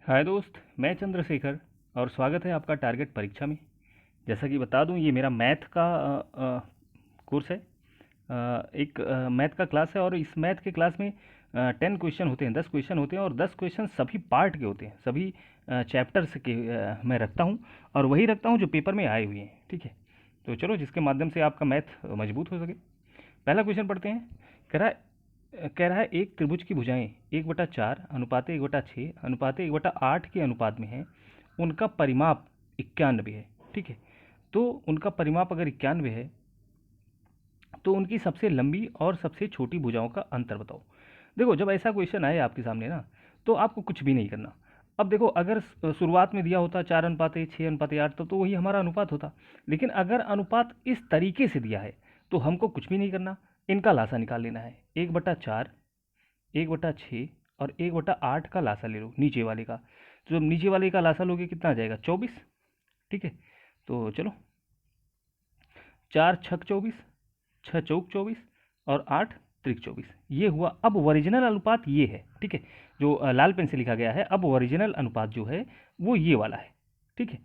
हाय दोस्त, मैं चंद्रशेखर और स्वागत है आपका टारगेट परीक्षा में। जैसा कि बता दूं, ये मेरा मैथ का कोर्स है। एक मैथ का क्लास है और इस मैथ के क्लास में 10 क्वेश्चन होते हैं, 10 क्वेश्चन होते हैं और 10 क्वेश्चन सभी पार्ट के होते हैं, सभी चैप्टर्स के मैं रखता हूँ और वही रखता हूँ जो पेपर में आए हुए हैं। ठीक है, तो चलो जिसके माध्यम से आपका मैथ मजबूत हो सके। पहला क्वेश्चन पढ़ते हैं। कह रहा है एक त्रिभुज की भुजाएं 1/4 अनुपात 1/6 अनुपात 1/8 के अनुपात में है। उनका परिमाप 91 है। ठीक है, तो उनका परिमाप अगर 91 है तो उनकी सबसे लंबी और सबसे छोटी भुजाओं का अंतर बताओ। देखो, जब ऐसा क्वेश्चन आए आपके सामने ना, तो आपको कुछ भी नहीं करना। अब देखो, अगर शुरुआत में दिया होता 4:6:8 तो वही हमारा अनुपात होता। लेकिन अगर अनुपात इस तरीके से दिया है तो हमको कुछ भी नहीं करना, इनका लासा निकाल लेना है। 1/4, 1/6 और 1/8 का लासा ले लो नीचे वाले का। तो जब नीचे वाले का लासा लोगे कितना आ जाएगा? 24। ठीक है, तो चलो, 4 छक 24, 6 चौक 24 और 8 त्रिक 24, ये हुआ। अब ओरिजिनल अनुपात ये है। ठीक है, जो लाल पेन से लिखा गया है, अब ओरिजिनल अनुपात जो है वो ये वाला है। ठीक है,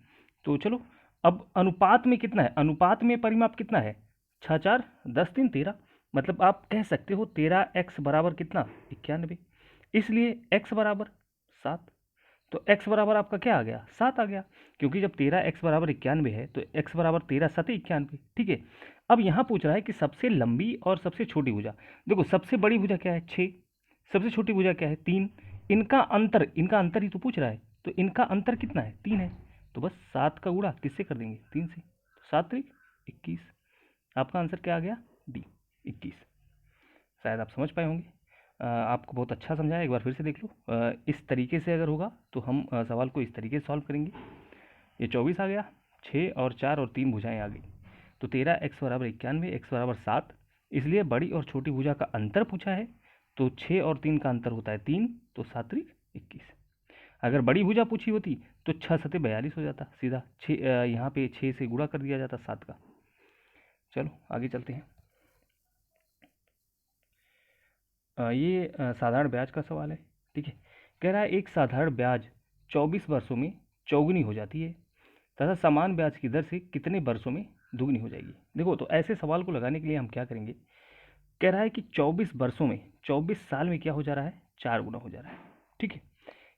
तो चलो, अब अनुपात में कितना है? अनुपात में परिमाप कितना है? 6 4 10 3 13। मतलब आप कह सकते हो 13x बराबर कितना? 91। इसलिए x बराबर 7। तो x बराबर आपका क्या आ गया? 7 आ गया। क्योंकि जब 13x बराबर 91 है तो x बराबर 13×7 = 91। ठीक है, अब यहाँ पूछ रहा है कि सबसे लंबी और सबसे छोटी भुजा। देखो, सबसे बड़ी भुजा क्या है? 6। सबसे छोटी भुजा क्या है? 3। इनका अंतर ही तो पूछ रहा है, तो इनका अंतर कितना है? 3 है। तो बस 7 का गुणा किससे कर देंगे? 3 से। 7×3 = 21। आपका आंसर क्या आ गया? डी, 21। शायद आप समझ पाए होंगे। आपको बहुत अच्छा समझाया, एक बार फिर से देख लो। इस तरीके से अगर होगा तो हम सवाल को इस तरीके से सॉल्व करेंगे। ये 24 आ गया, 6 और 4 और 3 भुजाएं आ गई। तो 13x बराबर 91, x बराबर 7। इसलिए बड़ी और छोटी भुजा का अंतर पूछा है, तो 6 और 3 का अंतर होता है 3, तो 7×3 = 21। अगर बड़ी भुजा पूछी होती तो 6×7 = 42 हो जाता सीधा। यहाँ पे 6 से गुणा कर दिया जाता 7 का। चलो आगे चलते हैं। ये साधारण ब्याज का सवाल है। ठीक है, कह रहा है एक साधारण ब्याज 24 वर्षों में चौगुनी हो जाती है तथा समान ब्याज की दर से कितने वर्षों में दुगनी हो जाएगी। देखो, तो ऐसे सवाल को लगाने के लिए हम क्या करेंगे? कह रहा है कि 24 वर्षों में, 24 साल में क्या हो जा रहा है? 4 गुना हो जा रहा है। ठीक है,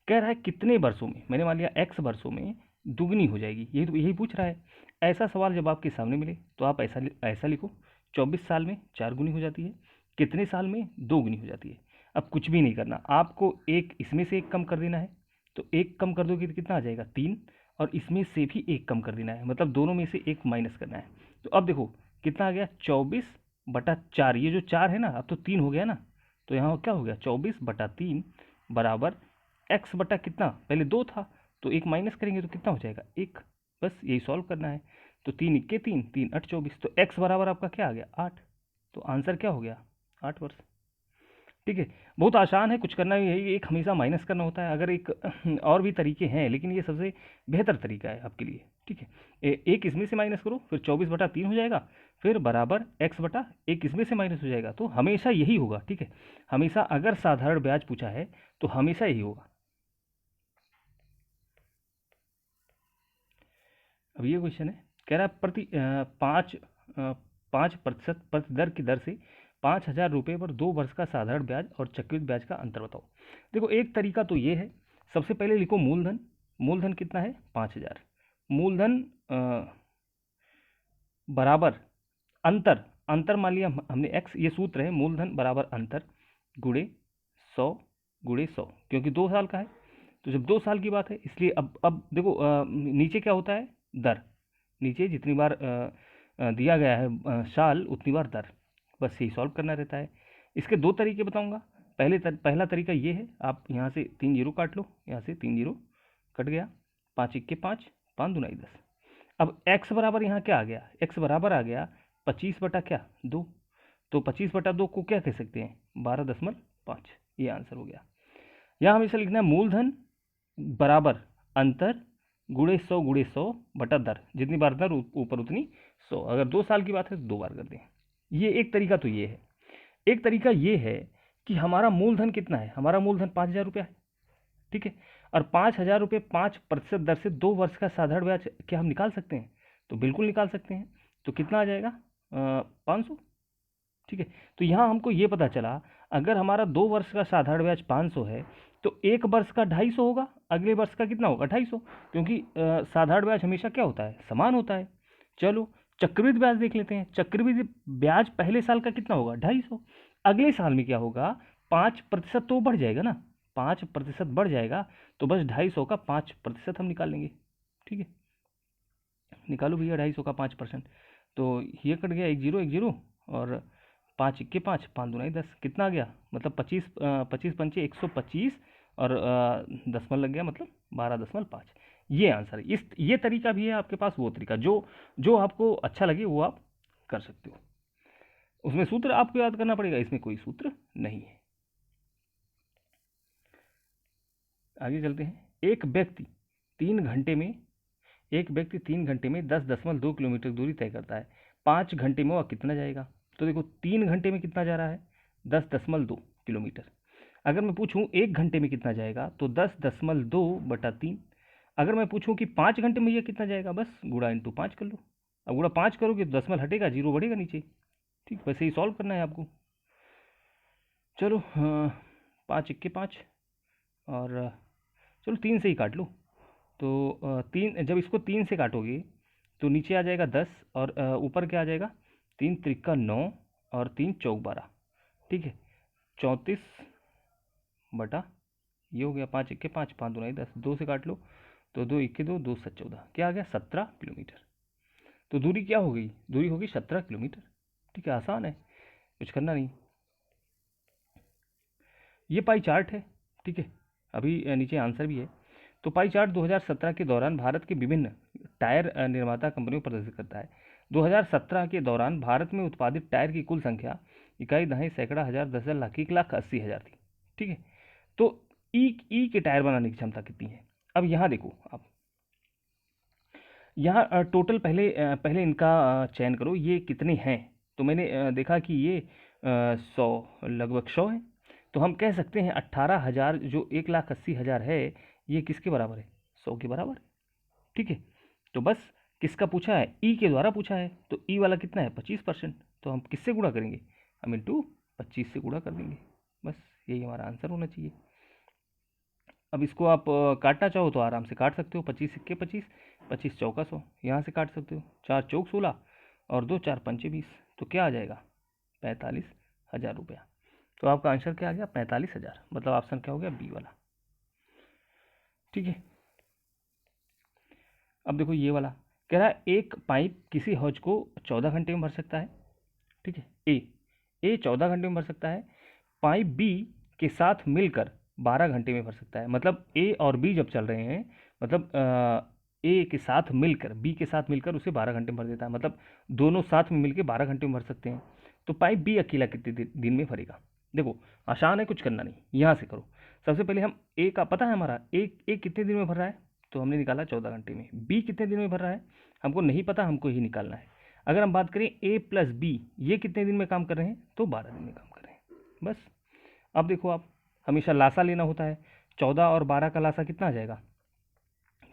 कह रहा है कितने वर्षों में, मैंने मान लिया x वर्षों में दुगनी हो जाएगी, यही पूछ रहा है। ऐसा सवाल जब आपके सामने मिले तो आप ऐसा लिखो, 24 साल में 4 गुनी हो जाती है, कितने साल में 2 गुनी हो जाती है। अब कुछ भी नहीं करना आपको, एक इसमें से एक कम कर देना है। तो एक कम कर दोगे तो कितना आ जाएगा? 3। और इसमें से भी एक कम कर देना है, मतलब दोनों में से एक माइनस करना है। तो अब देखो कितना आ गया? 24/4। ये जो 4 है ना, अब तो 3 हो गया ना, तो यहाँ क्या हो गया? 24/3 बराबर एक्स बटा कितना? पहले 2 था, तो एक माइनस करेंगे तो कितना हो जाएगा? 1। बस यही सॉल्व करना है। तो 3 × 3 = 3, 3×8 = 24। तो एक्स बराबर आपका क्या आ गया? 8। तो आंसर क्या हो गया? 8 वर्ष। ठीक है, बहुत आसान है, कुछ करना ही है। एक हमेशा माइनस करना होता है। अगर एक और भी तरीके हैं, लेकिन ये सबसे बेहतर तरीका है आपके लिए। ठीक है, एक इसमें से माइनस करो, फिर 24/3 हो जाएगा, फिर बराबर x/1 इसमें से माइनस हो जाएगा। तो हमेशा यही होगा। ठीक है, हमेशा अगर साधारण ब्याज पूछा है तो हमेशा यही होगा। अब ये क्वेश्चन है, कह रहा है 5% प्रति दर से 5,000 रुपये पर 2 वर्ष का साधारण ब्याज और चक्रवृद्धि ब्याज का अंतर बताओ। देखो, एक तरीका तो ये है, सबसे पहले लिखो मूलधन। मूलधन कितना है? 5,000। मूलधन बराबर अंतर। अंतर मान लिया हमने x, ये सूत्र है, मूलधन बराबर अंतर गुणे 100 × 100, क्योंकि 2 साल का है। तो जब 2 साल की बात है, इसलिए अब देखो, नीचे क्या होता है? दर। नीचे जितनी बार दिया गया है साल, उतनी बार दर। बस यही सॉल्व करना रहता है। इसके 2 तरीके बताऊंगा। पहला तरीका ये है, आप यहाँ से 3 जीरो काट लो, यहाँ से 3 जीरो कट गया, 5×1 = 5, 5×2 = 10। अब x बराबर यहाँ क्या आ गया? x बराबर आ गया 25/2। तो 25/2 को क्या कह सकते हैं? 12.5। ये आंसर हो गया। यहाँ हमेशा लिखना है मूलधन बराबर अंतर गुणे 100 × 100 बटा दर। जितनी बार दर ऊपर उतनी 100। अगर 2 साल की बात है तो 2 बार कर दें। ये एक तरीका तो ये है। एक तरीका ये है कि हमारा मूलधन कितना है? हमारा मूलधन 5,000 रुपया है। ठीक है। और 5,000 रुपये 5% दर से 2 वर्ष का साधारण ब्याज क्या हम निकाल सकते हैं? तो बिल्कुल निकाल सकते हैं। तो कितना आ जाएगा? 500। ठीक है। तो यहाँ हमको ये पता चला, अगर हमारा 2 वर्ष का साधारण ब्याज 500 है, तो 1 वर्ष का 250 होगा, अगले वर्ष का कितना होगा? 250, क्योंकि साधारण ब्याज हमेशा क्या होता है? समान होता है। चलो चक्रवृद्धि ब्याज देख लेते हैं। चक्रवृद्धि ब्याज पहले साल का कितना होगा? 250। अगले साल में क्या होगा? 5% तो बढ़ जाएगा ना, 5% बढ़ जाएगा, तो बस 250 का 5% हम निकाल लेंगे। ठीक है, निकालो भैया 250 का 5%। तो ये कट गया, 1 0 1 0, और 5 1 5, 5 2 10, कितना आ गया? मतलब 25, 25 पंचे 125, और दशमलव लग गया, मतलब 12.5। ये आंसर है। ये तरीका भी है आपके पास, वो तरीका जो जो आपको अच्छा लगे वो आप कर सकते हो। उसमें सूत्र आपको याद करना पड़ेगा, इसमें कोई सूत्र नहीं है। आगे चलते हैं। एक व्यक्ति 3 घंटे में 10.2 किलोमीटर दूरी तय करता है। 5 घंटे में वह कितना जाएगा? तो देखो 3 घंटे में कितना जा रहा है? 10.2 किलोमीटर। अगर मैं पूछूं 1 घंटे में कितना जाएगा, तो 10.2/3। अगर मैं पूछूं कि 5 घंटे में ये कितना जाएगा, बस गुणा इंटू 5 कर लो। अब गुणा 5 करोगे तो दशमलव हटेगा, जीरो बढ़ेगा नीचे। ठीक, वैसे ही सॉल्व करना है आपको। चलो 5 1 5, और चलो 3 से ही काट लो। तो 3, जब इसको 3 से काटोगे तो नीचे आ जाएगा 10, और ऊपर क्या आ जाएगा? 3 3 9, और 3 4 12। ठीक है, 34 ये हो गया। 5 1 5, 5 2 10, 2 से काट लो तो 2 1 2, 2 7 14, क्या आ गया? 17 किलोमीटर। तो दूरी क्या हो गई? दूरी होगी 17 किलोमीटर। ठीक है, आसान है, कुछ करना नहीं। ये पाई चार्ट है। ठीक है, अभी नीचे आंसर भी है। तो पाई चार्ट 2017 के दौरान भारत के विभिन्न टायर निर्माता कंपनियों को प्रदर्शित करता है। 2017 के दौरान भारत में उत्पादित टायर की कुल संख्या इकाई, दहाई, सैकड़ा, हजार, 10,000, लाख, 1,80,000 थी। ठीक है, तो ई के टायर बनाने की क्षमता कितनी है? अब यहाँ देखो आप, यहाँ टोटल पहले इनका चयन करो, ये कितने हैं। तो मैंने देखा कि ये 100, लगभग 100 है। तो हम कह सकते हैं 18,000 जो 1,80,000 है, ये किसके बराबर है? 100 के बराबर है। ठीक है, तो बस किसका पूछा है? ई के द्वारा पूछा है। तो ई वाला कितना है? 25%। तो हम किससे गुणा करेंगे? हम इंटू 25 से गुणा कर देंगे। बस यही हमारा आंसर होना चाहिए। अब इसको आप काटना चाहो तो आराम से काट सकते हो। 25 सिक्के 25, 25 चौका 100, यहाँ से काट सकते हो। 4 चौक 16, और 2 4 पंचे 20, तो क्या आ जाएगा? 45,000 रुपया। तो आपका आंसर क्या आ गया? 45,000। मतलब ऑप्शन क्या हो गया? बी वाला। ठीक है, अब देखो ये वाला कह रहा है, एक पाइप किसी हौज को 14 घंटे में भर सकता है। ठीक है, ए 14 घंटे में भर सकता है। पाइप बी के साथ मिलकर 12 घंटे में भर सकता है। मतलब ए और बी जब चल रहे हैं, मतलब ए के साथ मिलकर, बी के साथ मिलकर उसे 12 घंटे में भर देता है। मतलब दोनों साथ में मिलकर 12 घंटे में भर सकते हैं। तो पाइप बी अकेला कितने दिन में भरेगा? देखो आसान है, कुछ करना नहीं, यहाँ से करो। सबसे पहले हम ए का पता है हमारा, ए कितने दिन में भर रहा है, तो हमने निकाला 14 घंटे में। बी कितने दिन में भर रहा है हमको नहीं पता, हमको ही निकालना है। अगर हम बात करें ए प्लस बी, ये कितने दिन में काम कर रहे हैं, तो 12 दिन में काम कर रहे हैं। बस अब देखो, आप हमेशा लासा लेना होता है। 14 और 12 का लासा कितना आ जाएगा?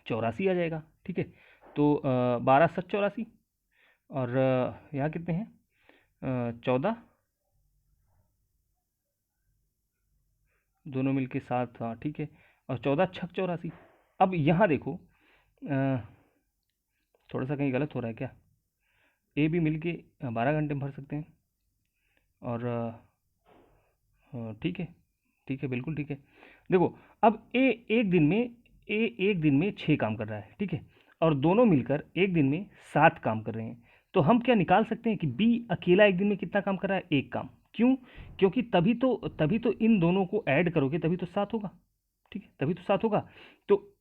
84 आ जाएगा। ठीक है, तो 12 7 84, और यहाँ कितने हैं? 14, दोनों मिलके 7, हाँ ठीक है, और 14 छक 84। अब यहाँ देखो थोड़ा सा कहीं गलत हो रहा है क्या? ए भी मिलके 12 घंटे में भर सकते हैं, और ठीक है, ठीक है, बिल्कुल ठीक है। देखो अब ए एक दिन में 6 काम कर रहा है। ठीक है, और दोनों मिलकर एक दिन में 7 काम कर रहे हैं। तो हम क्या निकाल सकते हैं कि बी अकेला एक दिन में कितना काम कर रहा है? 1 काम। क्यों? क्योंकि तभी तो इन दोनों को ऐड करोगे तभी तो 7 होगा। ठीक है, तभी तो 7 होगा। तो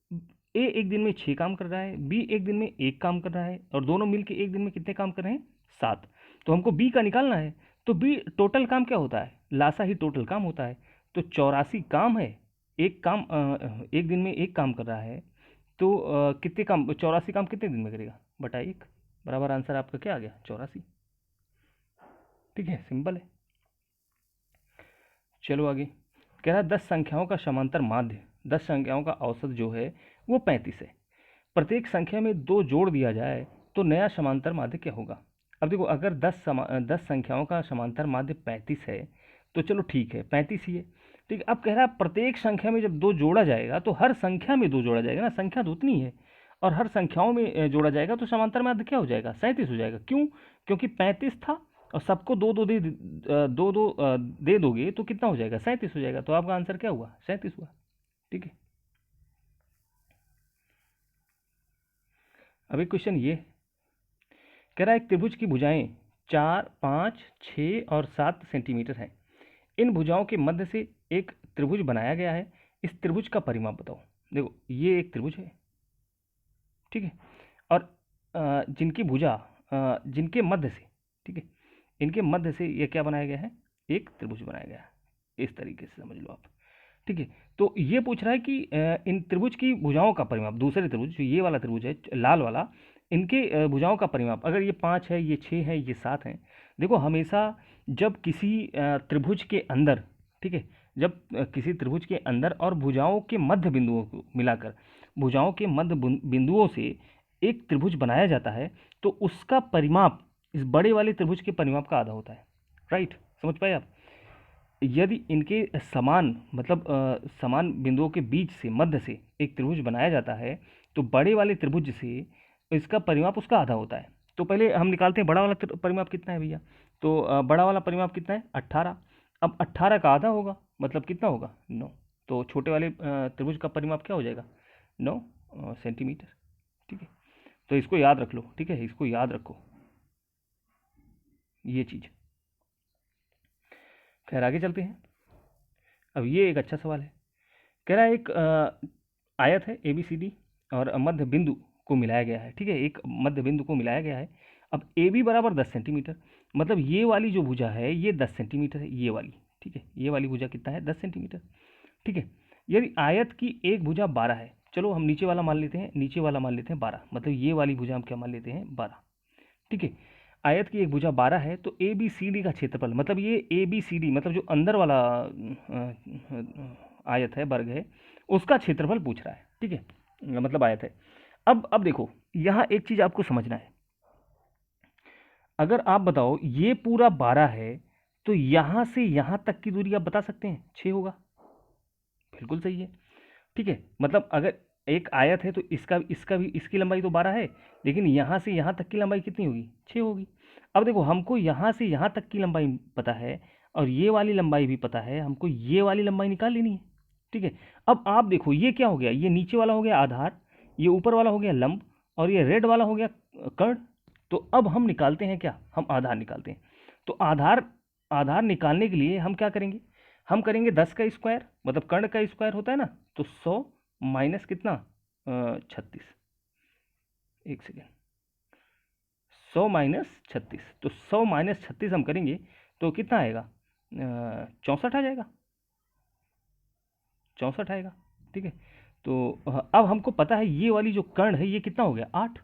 ए एक दिन में 6 काम कर रहा है, बी एक दिन में 1 काम कर रहा है, और दोनों मिलकर एक दिन में कितने काम कर रहे हैं? 7। तो हमको बी का निकालना है। तो बी टोटल काम क्या होता है? लासा ही टोटल काम होता है। तो 84 काम है। एक दिन में 1 काम कर रहा है, तो कितने काम, 84 काम कितने दिन में करेगा? बटा 1, बराबर आंसर आपका क्या आ गया? 84। ठीक है, सिंपल है। चलो आगे, कह रहा है 10 संख्याओं का समांतर माध्य 10 संख्याओं का औसत जो है वो 35 है। प्रत्येक संख्या में 2 जोड़ दिया जाए तो नया समांतर माध्य क्या होगा। अब देखो, अगर 10 संख्याओं का समांतर माध्य 35 है तो चलो ठीक है, 35 ही है। ठीक है, अब कह रहा है प्रत्येक संख्या में जब 2 जोड़ा जाएगा तो हर संख्या में 2 जोड़ा जाएगा ना, संख्या तो उतनी है, और हर संख्याओं में जोड़ा जाएगा तो समांतर माध्य क्या हो जाएगा, 37 हो जाएगा। क्यों? क्योंकि 35 था और सबको दो दो दे दोगे तो कितना हो जाएगा, 37 हो जाएगा। तो आपका आंसर क्या हुआ, 37 हुआ। ठीक है, अब एक क्वेश्चन ये कह रहा है एक त्रिभुज की भुजाएं 4, 5, 6 और 7 सेंटीमीटर हैं। इन भुजाओं के मध्य से एक त्रिभुज बनाया गया है। इस त्रिभुज का परिमाप बताओ। देखो, ये एक त्रिभुज है, ठीक है, और जिनकी भुजा जिनके मध्य से, ठीक है, इनके मध्य से ये क्या बनाया गया है, एक त्रिभुज बनाया गया है। इस तरीके से समझ लो आप। ठीक है, तो ये पूछ रहा है कि इन त्रिभुज की भुजाओं का परिमाप, दूसरे त्रिभुज जो ये वाला त्रिभुज है लाल वाला, इनके भुजाओं का परिमाप, अगर ये 5 है, ये 6 है, ये 7 है। देखो, हमेशा जब किसी त्रिभुज के अंदर, ठीक है, जब किसी त्रिभुज के अंदर और भुजाओं के मध्य बिंदुओं को मिलाकर भुजाओं के मध्य बिंदुओं से एक त्रिभुज बनाया जाता है तो उसका परिमाप इस बड़े वाले त्रिभुज के परिमाप का आधा होता है। राइट, समझ पाए आप। यदि इनके समान, मतलब समान बिंदुओं के बीच से, मध्य से एक त्रिभुज बनाया जाता है तो बड़े वाले त्रिभुज से इसका परिमाप उसका आधा होता है। तो पहले हम निकालते हैं बड़ा वाला परिमाप कितना है भैया। तो बड़ा वाला परिमाप कितना है, 18। अब 18 का आधा होगा, मतलब कितना होगा, 9। तो छोटे वाले त्रिभुज का परिमाप क्या हो जाएगा, 9 सेंटीमीटर। ठीक है, तो इसको याद रख लो। ठीक है, इसको याद रखो ये चीज़। खैर, आगे चलते हैं। अब ये एक अच्छा सवाल है। कह रहा है एक आयत है ABCD और मध्य बिंदु को मिलाया गया है। ठीक है, एक मध्य बिंदु को मिलाया गया है। अब AB बराबर 10 सेंटीमीटर, मतलब ये वाली जो भुजा है ये 10 सेंटीमीटर है, ये वाली। ठीक है, ये वाली भुजा कितना है, 10 सेंटीमीटर। ठीक है, यदि आयत की एक भुजा 12 है, चलो हम नीचे वाला मान लेते हैं, नीचे वाला मान लेते हैं 12, मतलब ये वाली भुजा हम क्या मान लेते हैं, 12। ठीक है, आयत की एक भुजा 12 है तो ABCD का क्षेत्रफल, मतलब ये ABCD मतलब जो अंदर वाला आयत है, वर्ग है, उसका क्षेत्रफल पूछ रहा है। ठीक है, मतलब आयत है। अब देखो, यहाँ एक चीज आपको समझना है। अगर आप बताओ ये पूरा 12 है तो यहां से यहां तक की दूरी आप बता सकते हैं, 6 होगा। बिल्कुल सही है। ठीक है, मतलब अगर एक आयत है तो इसका भी इसकी लंबाई तो 12 है, लेकिन यहाँ से यहाँ तक की लंबाई कितनी होगी, 6 होगी। अब देखो, हमको यहाँ से यहाँ तक की लंबाई पता है और ये वाली लंबाई भी पता है, हमको ये वाली लंबाई निकाल लेनी है। ठीक है, अब आप देखो ये क्या हो गया, ये नीचे वाला हो गया आधार, ये ऊपर वाला हो गया लंब, और ये रेड वाला हो गया कर्ण। तो अब हम निकालते हैं क्या, हम आधार निकालते हैं। तो आधार आधार निकालने के लिए हम क्या करेंगे, हम करेंगे 10 का स्क्वायर, मतलब कर्ण का स्क्वायर होता है ना, तो 100 माइनस कितना, 36। एक सेकेंड, 100 माइनस 36, तो 100 माइनस 36 हम करेंगे तो कितना आएगा, 64 आ जाएगा, 64 आएगा। ठीक है, तो अब हमको पता है ये वाली जो कर्ण है ये कितना हो गया, 8।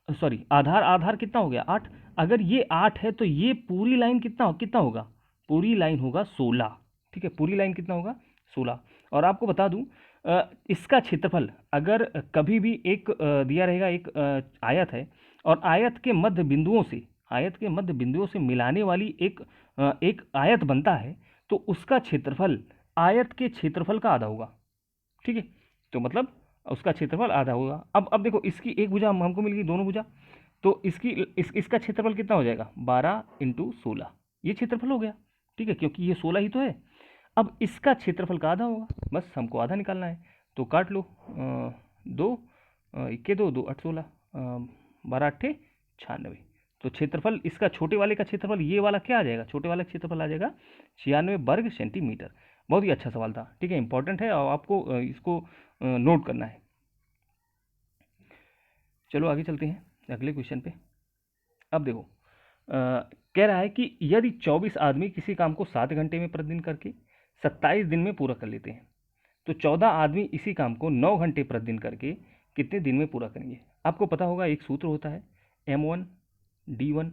सॉरी, आधार आधार कितना हो गया, 8। अगर ये 8 है तो ये पूरी लाइन कितना कितना होगा, पूरी लाइन होगा 16। ठीक है, पूरी लाइन कितना होगा, 16। और आपको बता दूं, इसका क्षेत्रफल अगर कभी भी एक दिया रहेगा, एक आयत है और आयत के मध्य बिंदुओं से, आयत के मध्य बिंदुओं से मिलाने वाली एक आयत बनता है तो उसका क्षेत्रफल आयत के क्षेत्रफल का आधा होगा। ठीक है, तो मतलब उसका क्षेत्रफल आधा होगा। अब देखो, इसकी एक भुजा हमको मिल गई, दोनों भुजा, तो इसका क्षेत्रफल कितना हो जाएगा, 12 इंटू 16, ये क्षेत्रफल हो गया। ठीक है, क्योंकि ये 16 ही तो है। अब इसका क्षेत्रफल का आधा होगा, बस हमको आधा निकालना है। तो काट लो, 2 इक्के 2 2 8 16, 12 अट्ठे 96। तो क्षेत्रफल इसका, छोटे वाले का क्षेत्रफल ये वाला क्या आ जाएगा, छोटे वाला क्षेत्रफल आ जाएगा 96 वर्ग सेंटीमीटर। बहुत ही अच्छा सवाल था। ठीक है, इंपॉर्टेंट है और आपको इसको नोट करना है। चलो आगे चलते हैं अगले क्वेश्चन पे। अब देखो, कह रहा है कि यदि 24 आदमी किसी काम को 7 घंटे में प्रतिदिन करके 27 दिन में पूरा कर लेते हैं तो 14 आदमी इसी काम को 9 घंटे प्रतिदिन करके कितने दिन में पूरा करेंगे। आपको पता होगा एक सूत्र होता है, M1 D1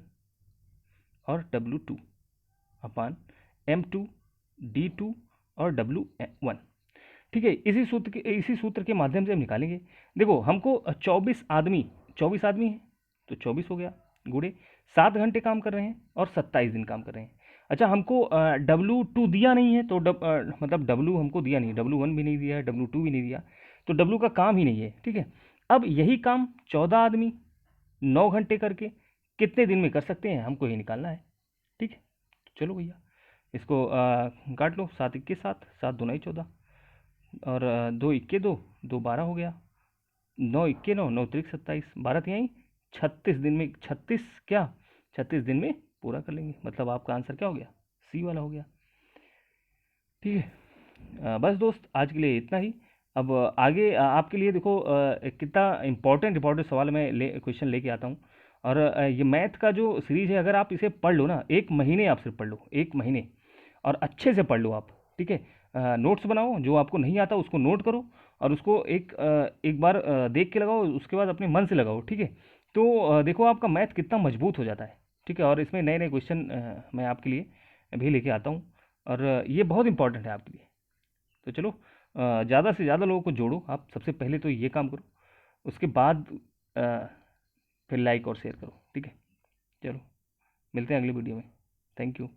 और W2 अपान M2 D2 और W1। ठीक है, इसी सूत्र के माध्यम से हम निकालेंगे। देखो हमको 24 आदमी हैं तो 24 हो गया, गुणे 7 घंटे काम कर रहे हैं और 27 दिन काम कर रहे हैं। अच्छा, हमको W2 दिया नहीं है तो मतलब W हमको दिया नहीं, W1 भी नहीं दिया है, W2 भी नहीं दिया, तो W का काम ही नहीं है। ठीक है, अब यही काम 14 आदमी 9 घंटे करके कितने दिन में कर सकते हैं, हमको ये निकालना है। ठीक है, चलो भैया इसको काट लो। 7 × 1 = 7, 7 × 2 = 14, और 2 × 1 = 2, 2 12 हो गया, 9 × 1 = 9, 9 × 3 = 27, 12 तिहाई 36 दिन में, 36 दिन में पूरा कर लेंगे। मतलब आपका आंसर क्या हो गया, सी वाला हो गया। ठीक है, बस दोस्त आज के लिए इतना ही। अब आगे आपके लिए देखो कितना इंपॉर्टेंट सवाल मैं क्वेश्चन लेके आता हूँ। और ये मैथ का जो सीरीज है, अगर आप इसे पढ़ लो ना, 1 महीने आप सिर्फ पढ़ लो, 1 महीने, और अच्छे से पढ़ लो आप। ठीक है, नोट्स बनाओ, जो आपको नहीं आता उसको नोट करो, और उसको एक बार देख के लगाओ, उसके बाद अपने मन से लगाओ। ठीक है, तो देखो आपका मैथ कितना मजबूत हो जाता है। ठीक है, और इसमें नए नए क्वेश्चन मैं आपके लिए भी लेके आता हूँ, और ये बहुत इंपॉर्टेंट है आपके लिए। तो चलो ज़्यादा से ज़्यादा लोगों को जोड़ो आप, सबसे पहले तो ये काम करो, उसके बाद अ, फिर लाइक और शेयर करो। ठीक है, चलो मिलते हैं अगली वीडियो में। Thank you.